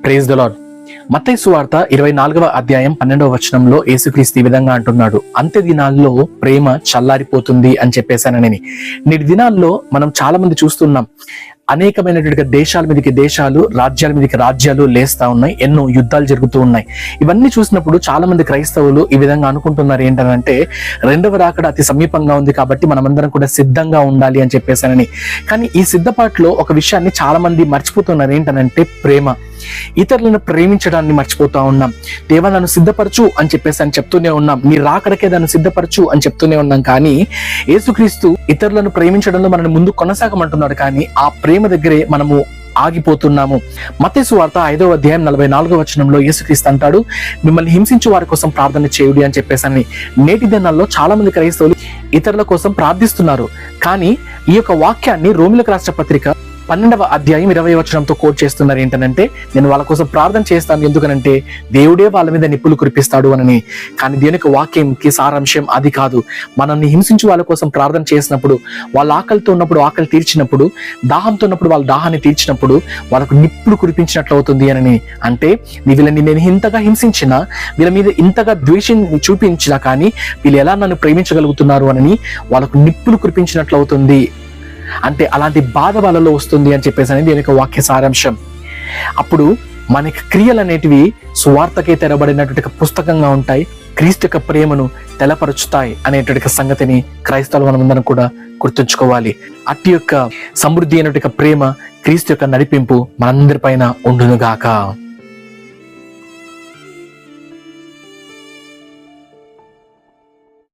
Praise the lord. మత్తయి సువార్త 24వ అధ్యాయం 12వ వచనంలో యేసుక్రీస్తు ఈ విధంగా అంటున్నాడు, అంత్య దినాల్లో ప్రేమ చల్లారిపోతుంది అని చెప్పేశానని. నేటి దినాల్లో మనం చాలా మంది చూస్తున్నాం, అనేకమైనటువంటి దేశాల మీదకి దేశాలు, రాజ్యాల మీదకి రాజ్యాలు లేస్తా ఉన్నాయి, ఎన్నో యుద్ధాలు జరుగుతూ ఉన్నాయి. ఇవన్నీ చూసినప్పుడు చాలా మంది క్రైస్తవులు ఈ విధంగా అనుకుంటున్నారు ఏంటంటే, రెండవ రాకడ అతి సమీపంగా ఉంది కాబట్టి మనమందరం కూడా సిద్ధంగా ఉండాలి అని చెప్పేశానని. కానీ ఈ సిద్ధపాటులో ఒక విషయాన్ని చాలా మంది మర్చిపోతున్నారు, ఏంటనంటే ప్రేమ. ఇతరులను ప్రేమించడాన్ని మర్చిపోతా ఉన్నాం. దేవా నన్ను సిద్ధపరచు అని చెప్పేసి అని చెప్తూనే ఉన్నాం, నీ రాకడకే దాన్ని సిద్ధపరచు అని చెప్తూనే ఉన్నాం. కానీ యేసుక్రీస్తు ఇతరులను ప్రేమించడంలో మనల్ని ముందు కొనసాగమంటున్నాడు, కానీ ఆ ప్రేమ దగ్గరే మనము ఆగిపోతున్నాము. మత్తయి సువార్త 5వ అధ్యాయం 44వ వచనంలో యేసుక్రీస్తు అంటాడు, మిమ్మల్ని హింసించే వారి కోసం ప్రార్థన చేయుడి అని చెప్పేసి. నేటి దినాల్లో చాలా మంది క్రైస్తవులు ఇతరుల కోసం ప్రార్థిస్తున్నారు, కానీ ఈ యొక్క వాక్యాన్ని రోమిలకు రాష్ట్ర పత్రిక 12వ అధ్యాయం 20వ వచనంతో కోట్ చేస్తున్నారు. ఏంటంటే, నేను వాళ్ళ కోసం ప్రార్థన చేస్తాను, ఎందుకనంటే దేవుడే వాళ్ళ మీద నిప్పులు కురిపిస్తాడు అని. కానీ దేవుని యొక్క వాక్యంకి సారాంశం అది కాదు. మనల్ని హింసించి వాళ్ళ కోసం ప్రార్థన చేసినప్పుడు, వాళ్ళ ఆకలితో ఉన్నప్పుడు ఆకలి తీర్చినప్పుడు, దాహంతో ఉన్నప్పుడు వాళ్ళ దాహాన్ని తీర్చినప్పుడు వాళ్ళకు నిప్పులు కురిపించినట్లు అవుతుంది అని. అంటే వీళ్ళని నేను ఇంతగా హింసించినా, వీళ్ళ మీద ఇంతగా ద్వేషం చూపించినా కానీ వీళ్ళు ఎలా నన్ను ప్రేమించగలుగుతున్నారు అని వాళ్ళకు నిప్పులు కురిపించినట్లు అవుతుంది. అంటే అలాంటి బాధ వాళ్ళలో వస్తుంది అని చెప్పేసి అనేది దీని యొక్క వాక్య సారాంశం. అప్పుడు మనకి క్రియలు అనేటివి సువార్తకే తెరబడినటువంటి పుస్తకంగా ఉంటాయి, క్రీస్తు యొక్క ప్రేమను తెలపరుచుతాయి అనేటువంటి సంగతిని క్రైస్తవులు మనమందరం కూడా గుర్తుంచుకోవాలి. అట్టి యొక్క సమృద్ధి అయినటువంటి ప్రేమ, క్రీస్తు యొక్క నడిపింపు మనందరి పైన ఉండునుగాక.